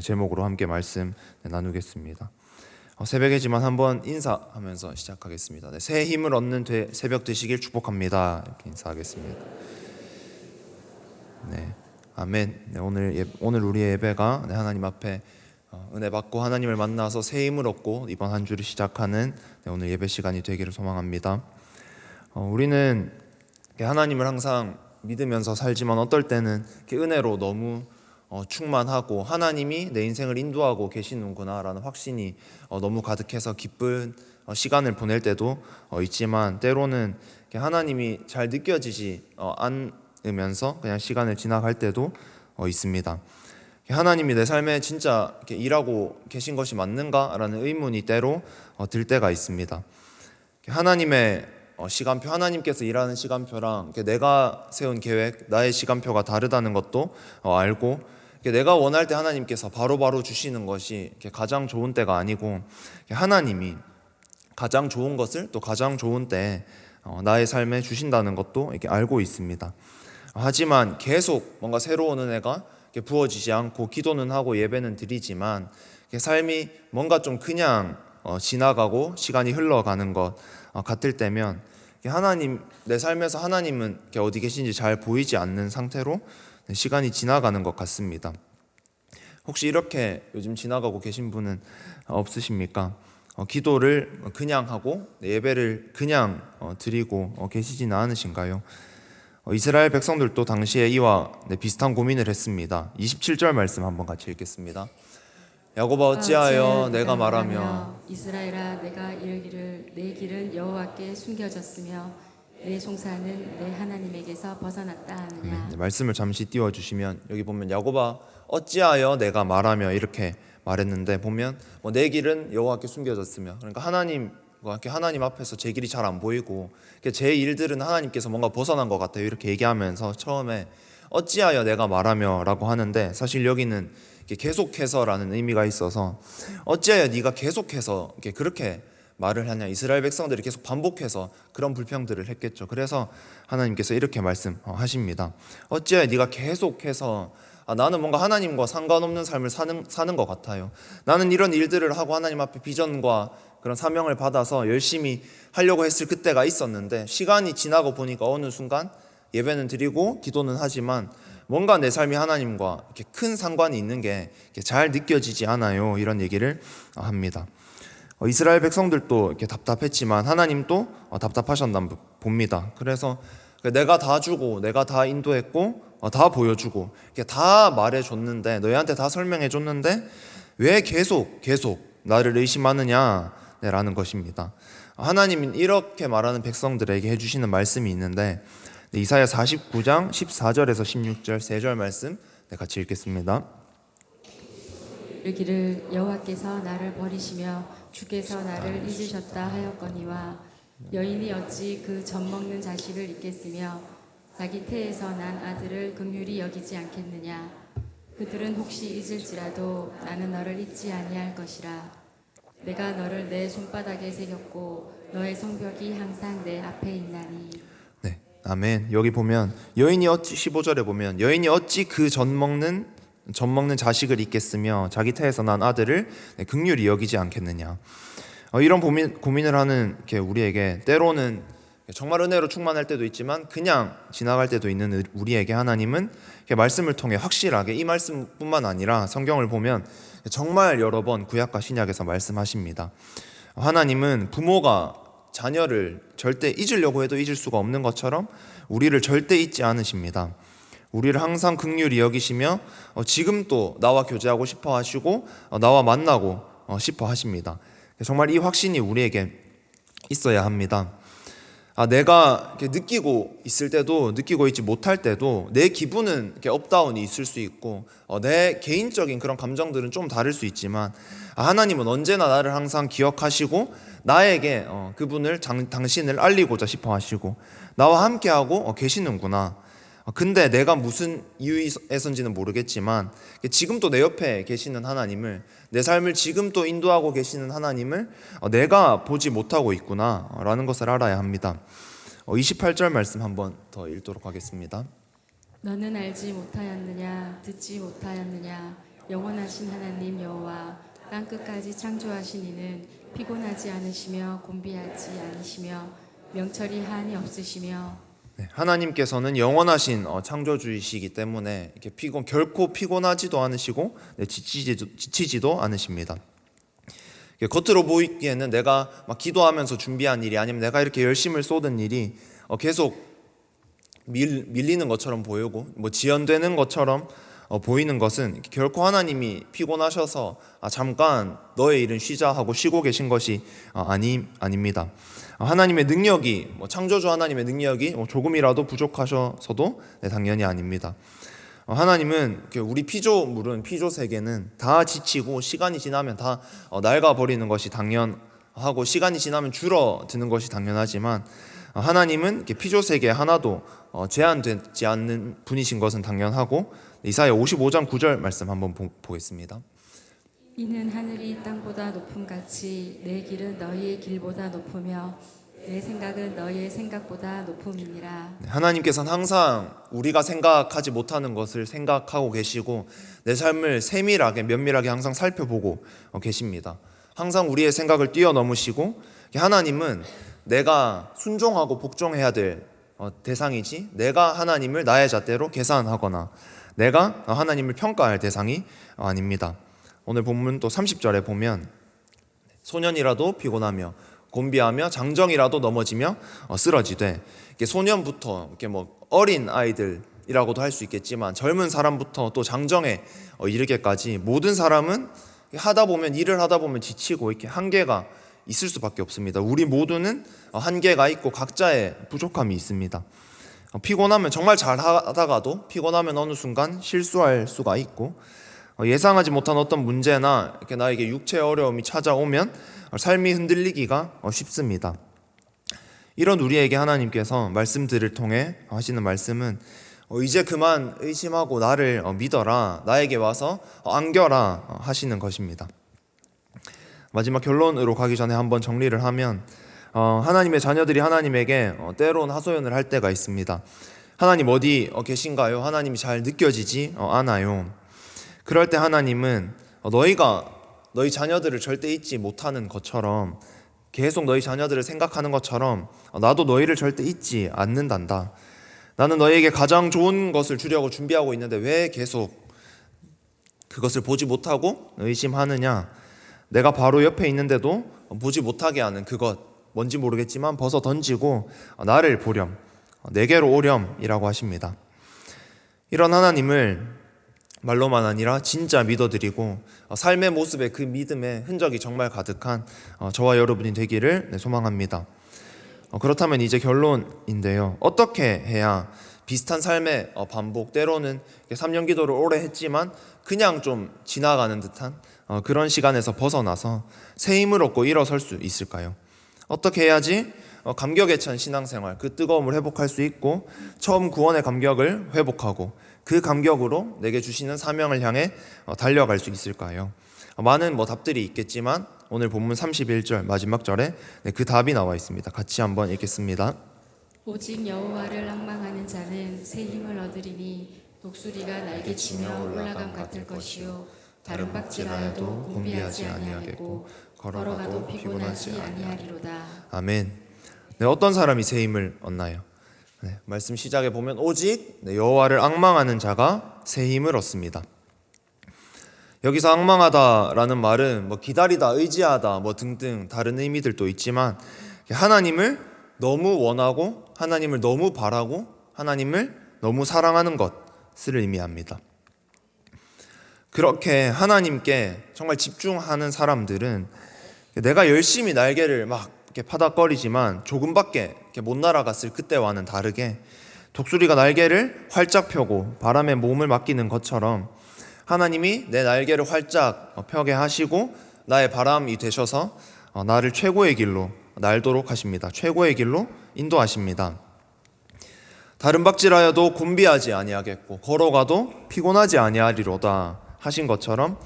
제목으로 함께 말씀 나누겠습니다. 새벽이지만 한번 인사하면서 시작하겠습니다. 새해 힘을 얻는 새벽 되시길 축복합니다. 이렇게 인사하겠습니다. 아멘. 오늘 우리의 예배가 하나님 앞에 은혜 받고 하나님을 만나서 새 힘을 얻고 이번 한 주를 시작하는 오늘 예배 시간이 되기를 소망합니다. 우리는 하나님을 항상 믿으면서 살지만 어떨 때는 은혜로 너무 충만하고 하나님이 내 인생을 인도하고 계시는구나라는 확신이 너무 가득해서 기쁜 시간을 보낼 때도 있지만, 때로는 하나님이 잘 느껴지지 않으면서 그냥 시간을 지나갈 때도 있습니다. 하나님이 내 삶에 진짜 일하고 계신 것이 맞는가라는 의문이 때로 들 때가 있습니다. 하나님의 시간표, 하나님께서 일하는 시간표랑 내가 세운 계획, 나의 시간표가 다르다는 것도 알고, 내가 원할 때 하나님께서 바로바로 주시는 것이 가장 좋은 때가 아니고, 하나님이 가장 좋은 것을 또 가장 좋은 때에 나의 삶에 주신다는 것도 알고 있습니다. 하지만 계속 뭔가 새로운 은혜가 부어지지 않고 기도는 하고 예배는 드리지만 삶이 뭔가 좀 그냥 지나가고 시간이 흘러가는 것 같을 때면 내 삶에서 하나님은 어디 계신지 잘 보이지 않는 상태로 시간이 지나가는 것 같습니다. 혹시 이렇게 요즘 지나가고 계신 분은 없으십니까? 기도를 그냥 하고 예배를 그냥 드리고 계시지는 않으신가요? 이스라엘 백성들도 당시에 이와 비슷한 고민을 했습니다. 27절 말씀 한번 같이 읽겠습니다. 야곱아 어찌하여 내가 말하며 이스라엘아 내가 이르기를 내 길은 여호와께 숨겨졌으며 내 송사는 내 하나님에게서 벗어났다 하느냐. 말씀을 잠시 띄워주시면 여기 보면 야곱아 어찌하여 내가 말하며 이렇게 말했는데, 보면 내 길은 여호와께 숨겨졌으며, 그러니까 하나님 앞에서 제 길이 잘 안 보이고 제 일들은 하나님께서 뭔가 벗어난 것 같아요, 이렇게 얘기하면서 처음에 어찌하여 내가 말하며 라고 하는데, 사실 여기는 계속해서라는 의미가 있어서 어찌하여 네가 계속해서 그렇게 말을 하냐, 이스라엘 백성들이 계속 반복해서 그런 불평들을 했겠죠. 그래서 하나님께서 이렇게 말씀하십니다. 어찌하여 네가 계속해서 나는 뭔가 하나님과 상관없는 삶을 사는 것 같아요. 나는 이런 일들을 하고 하나님 앞에 비전과 그런 사명을 받아서 열심히 하려고 했을 그때가 있었는데, 시간이 지나고 보니까 어느 순간 예배는 드리고 기도는 하지만 뭔가 내 삶이 하나님과 이렇게 큰 상관이 있는 게 잘 느껴지지 않아요. 이런 얘기를 합니다. 이스라엘 백성들도 이렇게 답답했지만 하나님도 답답하셨나 봅니다. 그래서 내가 다 주고 내가 다 인도했고 다 보여주고 다 말해줬는데, 너희한테 다 설명해줬는데 왜 계속 나를 의심하느냐 라는 것입니다. 하나님은 이렇게 말하는 백성들에게 해주시는 말씀이 있는데, 이사야 49장 14절에서 16절 3절 말씀 같이 읽겠습니다. 이르기를 여호와께서 나를 버리시며 주께서 나를 잊으셨다 하였거니와 여인이 어찌 그 젖먹는 자식을 잊겠으며 자기 태에서 난 아들을 긍휼히 여기지 않겠느냐. 그들은 혹시 잊을지라도 나는 너를 잊지 아니할 것이라. 내가 너를 내 손바닥에 새겼고 너의 성벽이 항상 내 앞에 있나니. 네, 아멘. 여기 보면 여인이 어찌 15절에 보면 여인이 어찌 그 젖먹는 자식을 잊겠으며 자기 태에서 난 아들을 긍휼히 여기지 않겠느냐. 이런 고민을 하는 우리에게 때로는 정말 은혜로 충만할 때도 있지만 그냥 지나갈 때도 있는 우리에게 하나님은 말씀을 통해 확실하게, 이 말씀뿐만 아니라 성경을 보면 정말 여러 번 구약과 신약에서 말씀하십니다. 하나님은 부모가 자녀를 절대 잊으려고 해도 잊을 수가 없는 것처럼 우리를 절대 잊지 않으십니다. 우리를 항상 긍휼히 여기시며 지금 또 나와 교제하고 싶어 하시고 나와 만나고 싶어 하십니다. 정말 이 확신이 우리에게 있어야 합니다. 내가 느끼고 있을 때도 느끼고 있지 못할 때도 내 기분은 업다운이 있을 수 있고 내 개인적인 그런 감정들은 좀 다를 수 있지만 하나님은 언제나 나를 항상 기억하시고 나에게 그분을 당신을 알리고자 싶어 하시고 나와 함께하고 계시는구나. 근데 내가 무슨 이유에선지는 모르겠지만 지금 또 내 옆에 계시는 하나님을, 내 삶을 지금 또 인도하고 계시는 하나님을 내가 보지 못하고 있구나 라는 것을 알아야 합니다. 28절 말씀 한번 더 읽도록 하겠습니다. 너는 알지 못하였느냐 듣지 못하였느냐 영원하신 하나님 여호와 땅 끝까지 창조하신 이는 피곤하지 않으시며 곤비하지 않으시며 명철이 한이 없으시며 네, 하나님께서는 영원하신 창조주이시기 때문에 이렇게 결코 피곤하지도 않으시고 지치지도 않으십니다. 겉으로 보이기에는 내가 막 기도하면서 준비한 일이 아니면 내가 이렇게 열심을 쏟은 일이 계속 밀리는 것처럼 보이고 뭐 지연되는 것처럼 보이는 것은 결코 하나님이 피곤하셔서 잠깐 너의 일은 쉬자 하고 쉬고 계신 것이 아닙니다. 하나님의 능력이 창조주 하나님의 능력이 조금이라도 부족하셔서도 당연히 아닙니다. 하나님은 우리 피조물은 피조 세계는 다 지치고 시간이 지나면 다 낡아 버리는 것이 당연하고 시간이 지나면 줄어드는 것이 당연하지만 하나님은 피조 세계 하나도 제한되지 않는 분이신 것은 당연하고 이사야 55장 9절 말씀 한번 보겠습니다. 이는 하늘이 땅보다 높음같이 내 길은 너희의 길보다 높으며 내 생각은 너희의 생각보다 높음이니라. 하나님께서는 항상 우리가 생각하지 못하는 것을 생각하고 계시고 내 삶을 세밀하게 면밀하게 항상 살펴보고 계십니다. 항상 우리의 생각을 뛰어넘으시고 하나님은 내가 순종하고 복종해야 될 대상이지 내가 하나님을 나의 잣대로 계산하거나 내가 하나님을 평가할 대상이 아닙니다. 오늘 본문 또 30절에 보면 소년이라도 피곤하며 곤비하며 장정이라도 넘어지며 쓰러지되 소년부터 이렇게 어린 아이들이라고도 할 수 있겠지만 젊은 사람부터 또 장정에 이르게까지 모든 사람은 일을 하다 보면 지치고 이렇게 한계가 있을 수밖에 없습니다. 우리 모두는 한계가 있고 각자의 부족함이 있습니다. 피곤하면 정말 잘 하다가도 피곤하면 어느 순간 실수할 수가 있고 예상하지 못한 어떤 문제나 이렇게 나에게 육체의 어려움이 찾아오면 삶이 흔들리기가 쉽습니다. 이런 우리에게 하나님께서 말씀들을 통해 하시는 말씀은 이제 그만 의심하고 나를 믿어라, 나에게 와서 안겨라 하시는 것입니다. 마지막 결론으로 가기 전에 한번 정리를 하면 하나님의 자녀들이 하나님에게 때론 하소연을 할 때가 있습니다. 하나님 어디 계신가요? 하나님이 잘 느껴지지 않아요. 그럴 때 하나님은 너희가 너희 자녀들을 절대 잊지 못하는 것처럼 계속 너희 자녀들을 생각하는 것처럼 나도 너희를 절대 잊지 않는단다. 나는 너희에게 가장 좋은 것을 주려고 준비하고 있는데 왜 계속 그것을 보지 못하고 의심하느냐? 내가 바로 옆에 있는데도 보지 못하게 하는 그것 뭔지 모르겠지만 벗어 던지고 나를 보렴, 내게로 오렴이라고 하십니다. 이런 하나님을 말로만 아니라 진짜 믿어드리고 삶의 모습에 그 믿음의 흔적이 정말 가득한 저와 여러분이 되기를 소망합니다. 그렇다면 이제 결론인데요. 어떻게 해야 비슷한 삶의 반복, 때로는 3년 기도를 오래 했지만 그냥 좀 지나가는 듯한 그런 시간에서 벗어나서 새 힘을 얻고 일어설 수 있을까요? 어떻게 해야지 감격에 찬 신앙생활, 그 뜨거움을 회복할 수 있고 처음 구원의 감격을 회복하고 그 감격으로 내게 주시는 사명을 향해 달려갈 수 있을까요? 많은 답들이 있겠지만 오늘 본문 31절 마지막 절에 그 답이 나와 있습니다. 같이 한번 읽겠습니다. 오직 여호와를 앙망하는 자는 새 힘을 얻으리니 독수리가 날개치며 올라감 같을 것이요 다른 박질하여도 곤비하지 아니하겠고 걸어가도 피곤하지 아니하리로다. 아멘. 네, 어떤 사람이 새 힘을 얻나요? 네, 말씀 시작에 보면 오직 여호와를 앙망하는 자가 새 힘을 얻습니다. 여기서 앙망하다라는 말은 기다리다, 의지하다 등등 다른 의미들도 있지만 하나님을 너무 원하고 하나님을 너무 바라고 하나님을 너무 사랑하는 것을 의미합니다. 그렇게 하나님께 정말 집중하는 사람들은 내가 열심히 날개를 막 이렇게 파닥거리지만 조금밖에 못 날아갔을 그때와는 다르게 독수리가 날개를 활짝 펴고 바람에 몸을 맡기는 것처럼 하나님이 내 날개를 활짝 펴게 하시고 나의 바람이 되셔서 나를 최고의 길로 날도록 하십니다. 최고의 길로 인도하십니다. 다른 박질하여도 곤비하지 아니하겠고 걸어가도 피곤하지 아니하리로다 하신 것처럼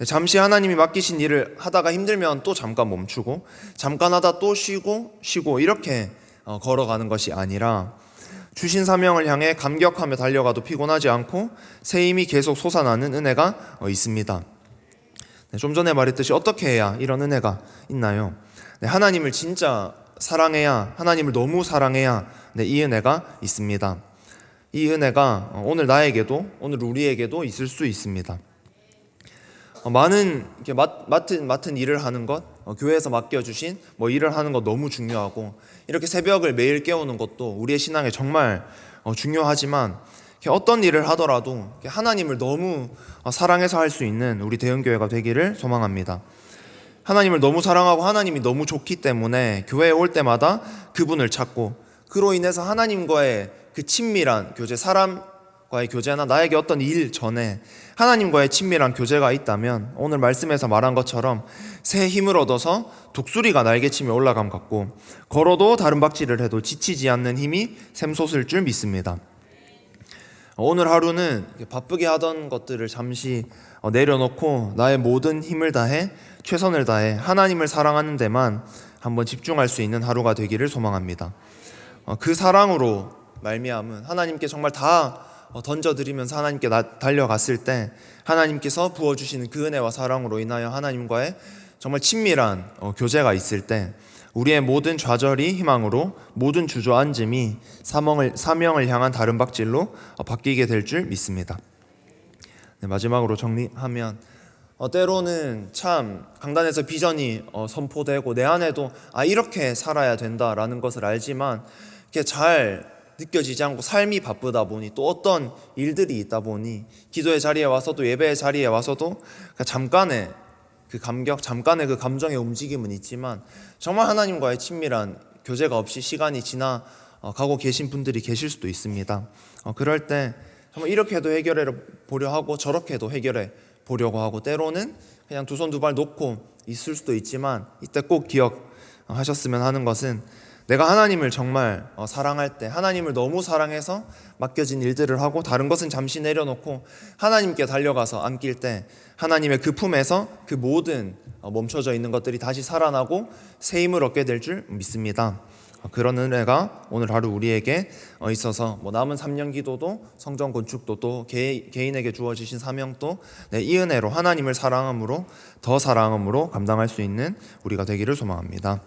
잠시 하나님이 맡기신 일을 하다가 힘들면 또 잠깐 멈추고 잠깐 하다 또 쉬고 이렇게 걸어가는 것이 아니라 주신 사명을 향해 감격하며 달려가도 피곤하지 않고 새 힘이 계속 솟아나는 은혜가 있습니다. 좀 전에 말했듯이 어떻게 해야 이런 은혜가 있나요? 하나님을 진짜 사랑해야, 하나님을 너무 사랑해야 이 은혜가 있습니다. 이 은혜가 오늘 나에게도, 오늘 우리에게도 있을 수 있습니다. 많은 이렇게 맡은 일을 하는 것, 교회에서 맡겨주신 일을 하는 것 너무 중요하고, 이렇게 새벽을 매일 깨우는 것도 우리의 신앙에 정말 중요하지만, 어떤 일을 하더라도 하나님을 너무 사랑해서 할 수 있는 우리 대형교회가 되기를 소망합니다. 하나님을 너무 사랑하고 하나님이 너무 좋기 때문에 교회에 올 때마다 그분을 찾고, 그로 인해서 하나님과의 그 친밀한 교제, 사람과의 교제나 나에게 어떤 일 전에 하나님과의 친밀한 교제가 있다면 오늘 말씀에서 말한 것처럼 새 힘을 얻어서 독수리가 날개치며 올라감 같고, 걸어도 다른 박질을 해도 지치지 않는 힘이 샘솟을 줄 믿습니다. 오늘 하루는 바쁘게 하던 것들을 잠시 내려놓고 나의 모든 힘을 다해, 최선을 다해 하나님을 사랑하는 데만 한번 집중할 수 있는 하루가 되기를 소망합니다. 그 사랑으로 말미암은 하나님께 정말 다 던져드리면서 하나님께 달려갔을 때 하나님께서 부어주시는 그 은혜와 사랑으로 인하여 하나님과의 정말 친밀한 교제가 있을 때 우리의 모든 좌절이 희망으로, 모든 주저앉음이 사명을 향한 다른 박질로 바뀌게 될 줄 믿습니다. 마지막으로 정리하면, 때로는 참 강단에서 비전이 선포되고 내 안에도 이렇게 살아야 된다라는 것을 알지만 이렇게 잘 느껴지지 않고 삶이 바쁘다 보니, 또 어떤 일들이 있다 보니 기도의 자리에 와서도, 예배의 자리에 와서도 잠깐의 그 감격, 잠깐의 그 감정의 움직임은 있지만 정말 하나님과의 친밀한 교제가 없이 시간이 지나가고 계신 분들이 계실 수도 있습니다. 그럴 때 정말 이렇게도 해결해 보려 하고 저렇게도 해결해 보려고 하고, 때로는 그냥 두 손 두 발 놓고 있을 수도 있지만, 이때 꼭 기억하셨으면 하는 것은, 내가 하나님을 정말 사랑할 때, 하나님을 너무 사랑해서 맡겨진 일들을 하고 다른 것은 잠시 내려놓고 하나님께 달려가서 안길 때 하나님의 그 품에서 그 모든 멈춰져 있는 것들이 다시 살아나고 새 힘을 얻게 될 줄 믿습니다. 그런 은혜가 오늘 하루 우리에게 있어서 남은 3년 기도도, 성전 건축도, 또 개인에게 주어지신 사명도 이 은혜로 하나님을 사랑함으로, 더 사랑함으로 감당할 수 있는 우리가 되기를 소망합니다.